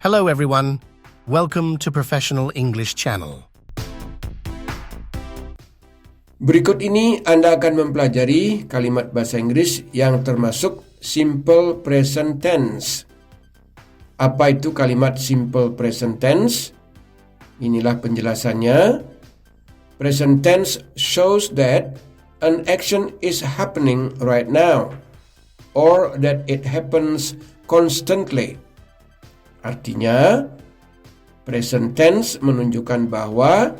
Hello everyone, welcome to Professional English Channel. Berikut ini Anda akan mempelajari kalimat bahasa Inggris yang termasuk simple present tense. Apa itu kalimat simple present tense? Inilah penjelasannya. Present tense shows that an action is happening right now or that it happens constantly. Artinya, present tense menunjukkan bahwa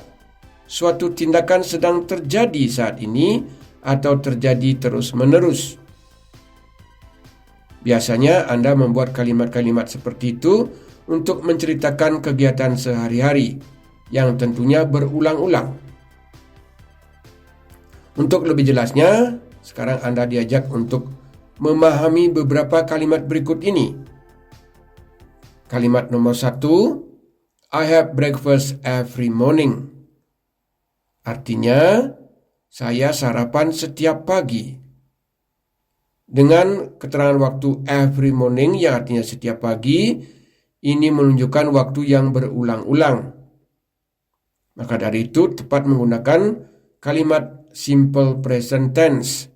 suatu tindakan sedang terjadi saat ini atau terjadi terus-menerus. Biasanya Anda membuat kalimat-kalimat seperti itu untuk menceritakan kegiatan sehari-hari yang tentunya berulang-ulang. Untuk lebih jelasnya, sekarang Anda diajak untuk memahami beberapa kalimat berikut ini. Kalimat nomor 1, I have breakfast every morning. Artinya, saya sarapan setiap pagi. Dengan keterangan waktu every morning yang artinya setiap pagi, ini menunjukkan waktu yang berulang-ulang. Maka dari itu tepat menggunakan kalimat simple present tense.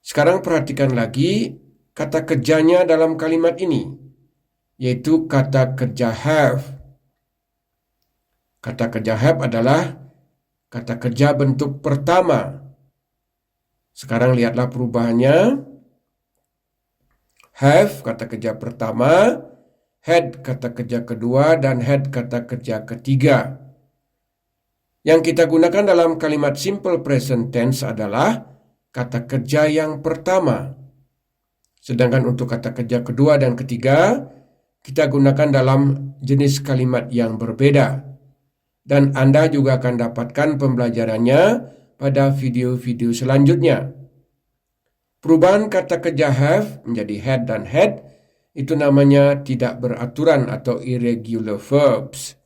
Sekarang perhatikan lagi kata kerjanya dalam kalimat ini, yaitu kata kerja have. Kata kerja have adalah kata kerja bentuk pertama. Sekarang lihatlah perubahannya. Have kata kerja pertama, had kata kerja kedua, dan had kata kerja ketiga. Yang kita gunakan dalam kalimat simple present tense adalah kata kerja yang pertama. Sedangkan untuk kata kerja kedua dan ketiga, kita gunakan dalam jenis kalimat yang berbeda. Dan Anda juga akan dapatkan pembelajarannya pada video-video selanjutnya. Perubahan kata kerja have menjadi had dan had itu namanya tidak beraturan atau irregular verbs.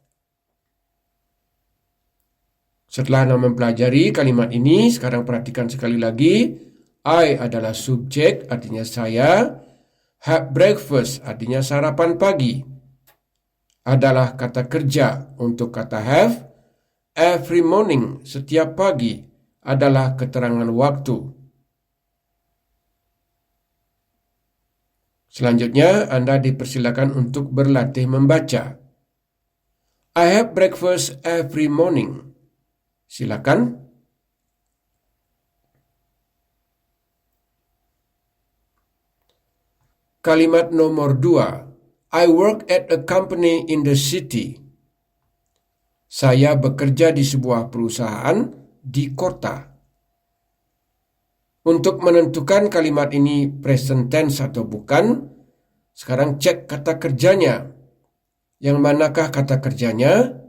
Setelah Anda mempelajari kalimat ini, sekarang perhatikan sekali lagi. I adalah subjek, artinya saya. Have breakfast, artinya sarapan pagi, adalah kata kerja untuk kata have. Every morning, setiap pagi, adalah keterangan waktu. Selanjutnya, Anda dipersilakan untuk berlatih membaca. I have breakfast every morning. Silakan. Kalimat nomor 2. I work at a company in the city. Saya bekerja di sebuah perusahaan di kota. Untuk menentukan kalimat ini present tense atau bukan, sekarang cek kata kerjanya. Yang manakah kata kerjanya?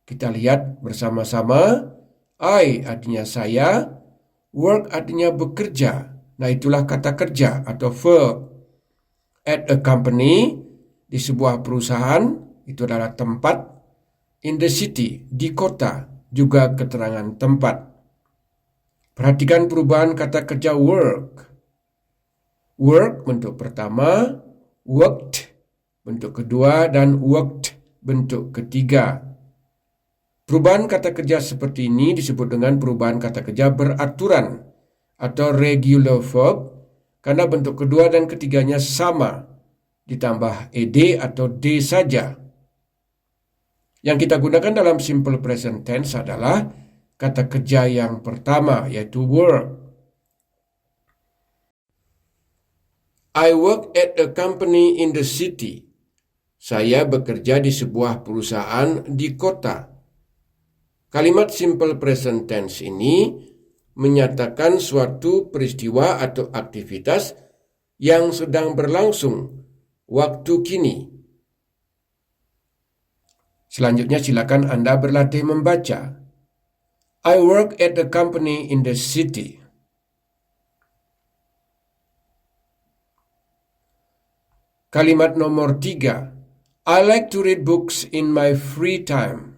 Kita lihat bersama-sama. I artinya saya, work artinya bekerja. Nah, itulah kata kerja atau verb. At a company, di sebuah perusahaan, itu adalah tempat. In the city, di kota, juga keterangan tempat. Perhatikan perubahan kata kerja work. Work bentuk pertama, worked bentuk kedua, dan worked bentuk ketiga. Perubahan kata kerja seperti ini disebut dengan perubahan kata kerja beraturan atau regular verb, karena bentuk kedua dan ketiganya sama, ditambah ed atau d saja. Yang kita gunakan dalam simple present tense adalah kata kerja yang pertama, yaitu work. I work at a company in the city. Saya bekerja di sebuah perusahaan di kota. Kalimat simple present tense ini menyatakan suatu peristiwa atau aktivitas yang sedang berlangsung waktu kini. Selanjutnya silakan Anda berlatih membaca. I work at a company in the city. Kalimat nomor 3. I like to read books in my free time.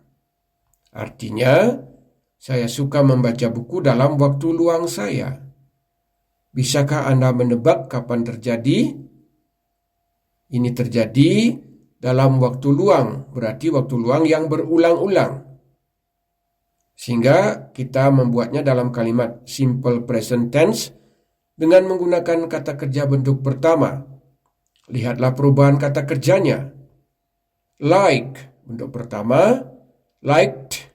Artinya, saya suka membaca buku dalam waktu luang saya. Bisakah Anda menebak kapan terjadi? Ini terjadi dalam waktu luang, berarti waktu luang yang berulang-ulang. Sehingga kita membuatnya dalam kalimat simple present tense dengan menggunakan kata kerja bentuk pertama. Lihatlah perubahan kata kerjanya. Like bentuk pertama, liked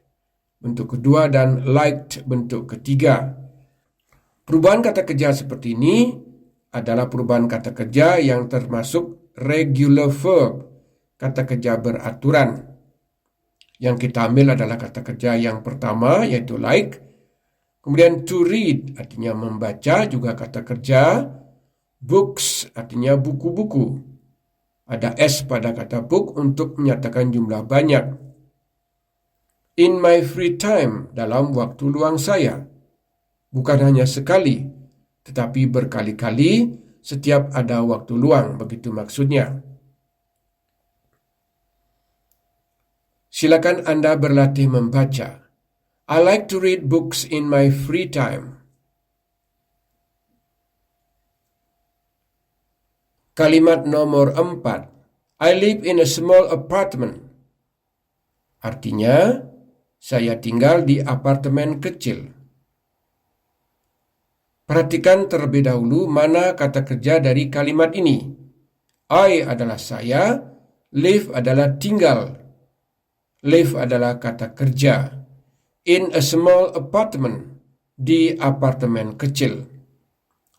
bentuk kedua, dan liked bentuk ketiga. Perubahan kata kerja seperti ini adalah perubahan kata kerja yang termasuk regular verb, kata kerja beraturan. Yang kita ambil adalah kata kerja yang pertama, yaitu like. Kemudian to read artinya membaca, juga kata kerja. Books artinya buku-buku. Ada S pada kata book untuk menyatakan jumlah banyak. In my free time, dalam waktu luang saya. Bukan hanya sekali, tetapi berkali-kali setiap ada waktu luang, begitu maksudnya. Silakan Anda berlatih membaca. I like to read books in my free time. Kalimat nomor 4. I live in a small apartment. Artinya, saya tinggal di apartemen kecil. Perhatikan terlebih dahulu mana kata kerja dari kalimat ini. I adalah saya, live adalah tinggal. Live adalah kata kerja. In a small apartment, di apartemen kecil.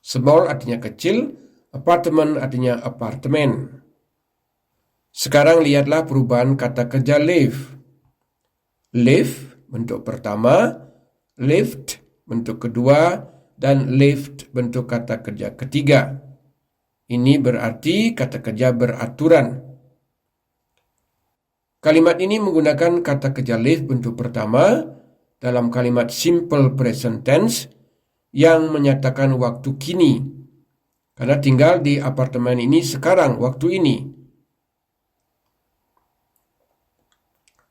Small artinya kecil, apartment artinya apartemen. Sekarang lihatlah perubahan kata kerja live. Live bentuk pertama, lived bentuk kedua, dan lived bentuk kata kerja ketiga. Ini berarti kata kerja beraturan. Kalimat ini menggunakan kata kerja live bentuk pertama dalam kalimat simple present tense yang menyatakan waktu kini. Karena tinggal di apartemen ini sekarang, waktu ini.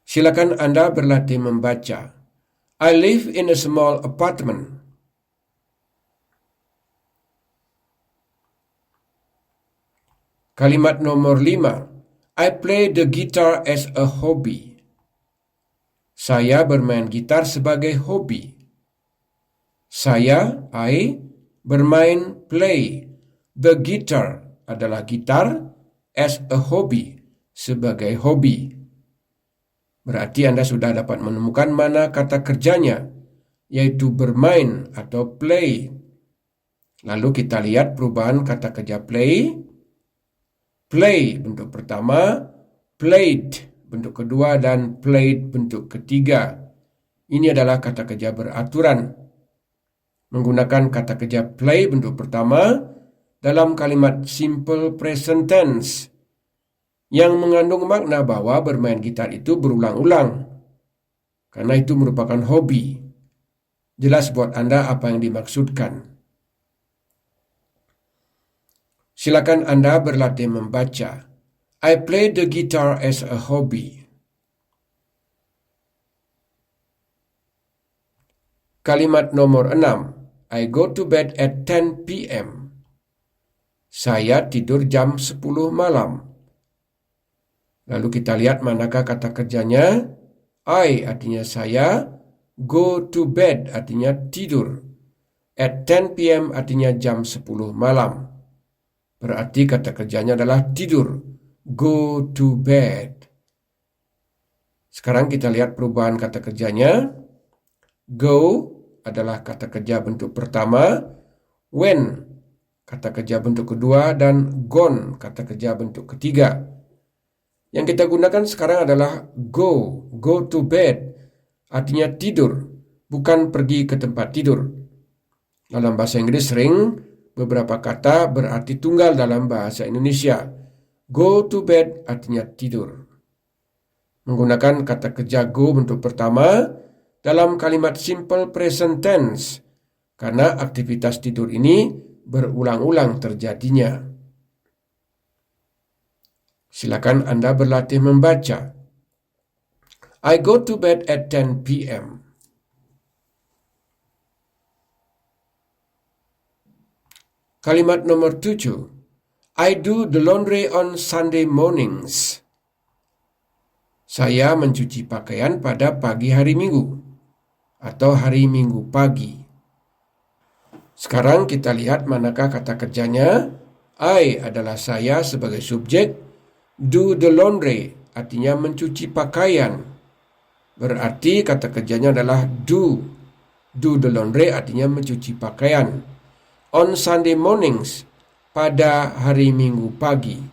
Silakan Anda berlatih membaca. I live in a small apartment. Kalimat nomor 5. I play the guitar as a hobby. Saya bermain gitar sebagai hobi. Saya, I, bermain, play. The guitar adalah gitar, as a hobby, sebagai hobi. Berarti Anda sudah dapat menemukan mana kata kerjanya, yaitu bermain atau play. Lalu kita lihat perubahan kata kerja play. Play bentuk pertama, played bentuk kedua, dan played bentuk ketiga. Ini adalah kata kerja beraturan. Menggunakan kata kerja play bentuk pertama dalam kalimat simple present tense yang mengandung makna bahwa bermain gitar itu berulang-ulang. Karena itu merupakan hobi. Jelas buat Anda apa yang dimaksudkan. Silakan Anda berlatih membaca. I play the guitar as a hobby. Kalimat nomor 6. I go to bed at 10 p.m. Saya tidur jam 10 malam. Lalu kita lihat manakah kata kerjanya. I artinya saya. Go to bed artinya tidur. At 10 p.m. artinya jam 10 malam. Berarti kata kerjanya adalah tidur. Go to bed. Sekarang kita lihat perubahan kata kerjanya. Go adalah kata kerja bentuk pertama. When kata kerja bentuk kedua. Dan gone kata kerja bentuk ketiga. Yang kita gunakan sekarang adalah go. Go to bed artinya tidur, bukan pergi ke tempat tidur. Dalam bahasa Inggris sering beberapa kata berarti tunggal dalam bahasa Indonesia. Go to bed artinya tidur. Menggunakan kata kerja go bentuk pertama dalam kalimat simple present tense karena aktivitas tidur ini berulang-ulang terjadinya. Silakan Anda berlatih membaca. I go to bed at 10 p.m. Kalimat nomor 7. I do the laundry on Sunday mornings. Saya mencuci pakaian pada pagi hari Minggu atau hari Minggu pagi. Sekarang kita lihat manakah kata kerjanya. I adalah saya sebagai subjek. Do the laundry artinya mencuci pakaian. Berarti kata kerjanya adalah do. Do the laundry artinya mencuci pakaian. On Sunday mornings, pada hari Minggu pagi.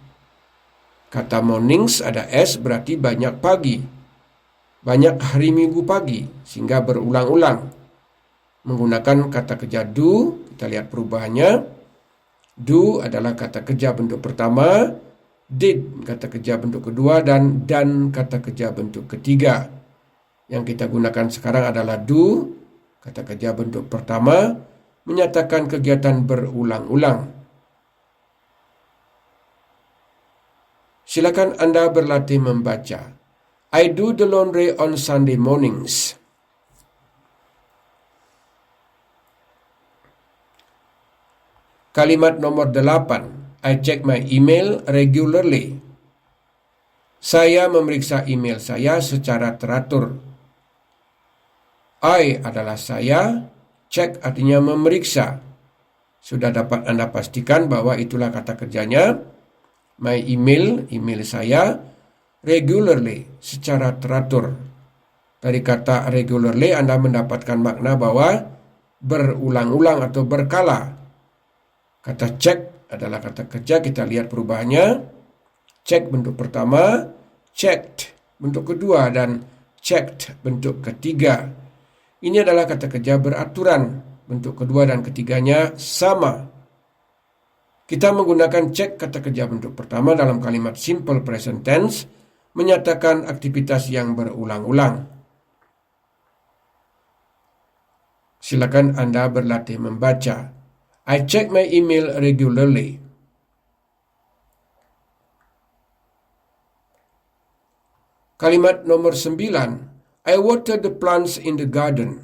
Kata mornings ada S berarti banyak pagi. Banyak hari Minggu pagi sehingga berulang-ulang. Menggunakan kata kerja do, kita lihat perubahannya. Do adalah kata kerja bentuk pertama, did kata kerja bentuk kedua, dan done kata kerja bentuk ketiga. Yang kita gunakan sekarang adalah do, kata kerja bentuk pertama, menyatakan kegiatan berulang-ulang. Silakan Anda berlatih membaca. I do the laundry on Sunday mornings. Kalimat nomor 8. I check my email regularly. Saya memeriksa email saya secara teratur. I adalah saya, check artinya memeriksa. Sudah dapat Anda pastikan bahwa itulah kata kerjanya. My email saya, regularly, secara teratur. Dari kata regularly Anda mendapatkan makna bahwa berulang-ulang atau berkala. Kata check adalah kata kerja, kita lihat perubahannya. Check bentuk pertama, checked bentuk kedua, dan checked bentuk ketiga. Ini adalah kata kerja beraturan. Bentuk kedua dan ketiganya sama. Kita menggunakan check kata kerja bentuk pertama dalam kalimat simple present tense, menyatakan aktivitas yang berulang-ulang. Silakan Anda berlatih membaca. I check my email regularly. Kalimat nomor 9. I water the plants in the garden.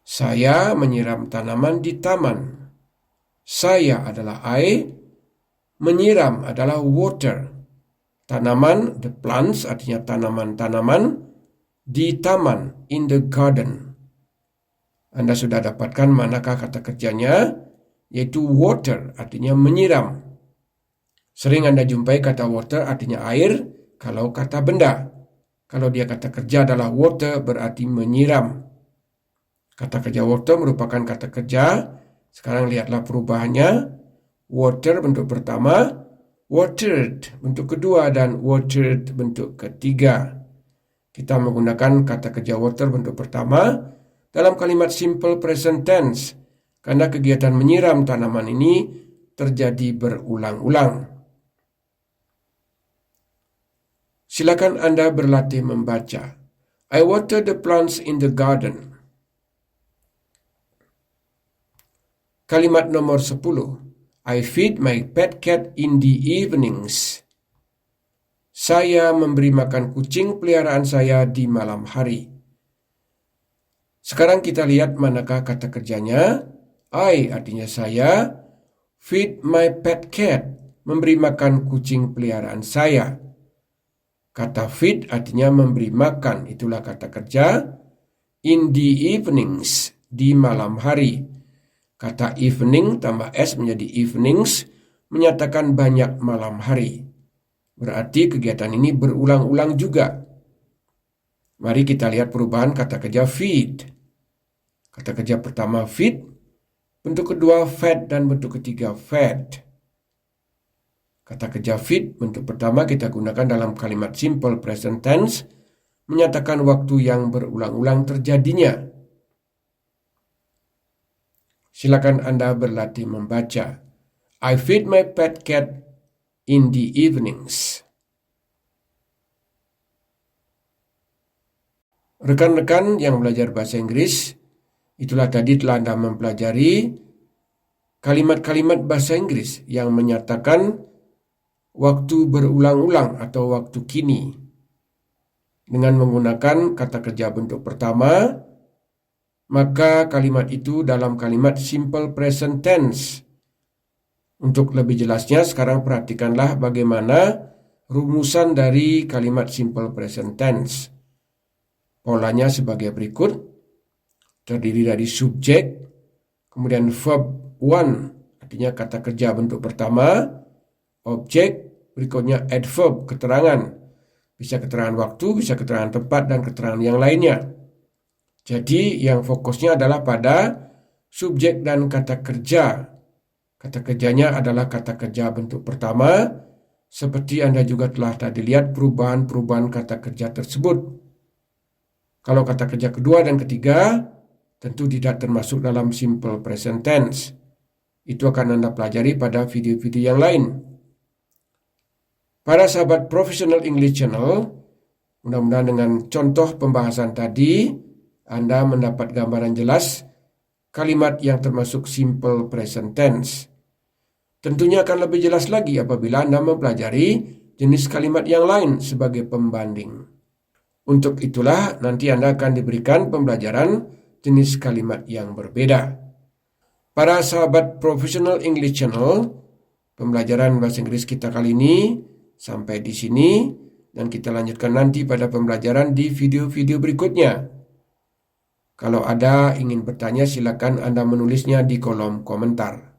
Saya menyiram tanaman di taman. Saya adalah I, menyiram adalah water. Tanaman, the plants artinya tanaman-tanaman, di taman, in the garden. Anda sudah dapatkan manakah kata kerjanya, yaitu water artinya menyiram. Sering Anda jumpai kata water artinya air, kalau kata benda. Kalau dia kata kerja adalah water berarti menyiram. Kata kerja water merupakan kata kerja. Sekarang lihatlah perubahannya. Water bentuk pertama, watered bentuk kedua, dan watered bentuk ketiga. Kita menggunakan kata kerja water bentuk pertama dalam kalimat simple present tense karena kegiatan menyiram tanaman ini terjadi berulang-ulang. Silakan Anda berlatih membaca. I water the plants in the garden. Kalimat nomor 10. I feed my pet cat in the evenings. Saya memberi makan kucing peliharaan saya di malam hari. Sekarang kita lihat manakah kata kerjanya. I artinya saya, feed my pet cat, memberi makan kucing peliharaan saya. Kata feed artinya memberi makan, itulah kata kerja. In the evenings, di malam hari. Kata evening tambah S menjadi evenings, menyatakan banyak malam hari. Berarti kegiatan ini berulang-ulang juga. Mari kita lihat perubahan kata kerja feed. Kata kerja pertama feed, bentuk kedua fed, dan bentuk ketiga fed. Kata kerja feed bentuk pertama kita gunakan dalam kalimat simple present tense, menyatakan waktu yang berulang-ulang terjadinya. Silakan Anda berlatih membaca. I feed my pet cat in the evenings. Rekan-rekan yang belajar bahasa Inggris, itulah tadi telah Anda mempelajari kalimat-kalimat bahasa Inggris yang menyatakan waktu berulang-ulang atau waktu kini. Dengan menggunakan kata kerja bentuk pertama, maka kalimat itu dalam kalimat simple present tense. Untuk lebih jelasnya, sekarang perhatikanlah bagaimana rumusan dari kalimat simple present tense. Polanya sebagai berikut. Terdiri dari subjek, kemudian verb one, artinya kata kerja bentuk pertama, objek, berikutnya adverb, keterangan. Bisa keterangan waktu, bisa keterangan tempat, dan keterangan yang lainnya. Jadi yang fokusnya adalah pada subjek dan kata kerja. Kata kerjanya adalah kata kerja bentuk pertama, seperti Anda juga telah tadi lihat perubahan-perubahan kata kerja tersebut. Kalau kata kerja kedua dan ketiga, tentu tidak termasuk dalam simple present tense. Itu akan Anda pelajari pada video-video yang lain. Para sahabat Professional English Channel, mudah-mudahan dengan contoh pembahasan tadi, Anda mendapat gambaran jelas kalimat yang termasuk simple present tense. Tentunya akan lebih jelas lagi apabila Anda mempelajari jenis kalimat yang lain sebagai pembanding. Untuk itulah nanti Anda akan diberikan pembelajaran jenis kalimat yang berbeda. Para sahabat Professional English Channel, pembelajaran bahasa Inggris kita kali ini sampai di sini dan kita lanjutkan nanti pada pembelajaran di video-video berikutnya. Kalau ada ingin bertanya, silakan Anda menulisnya di kolom komentar.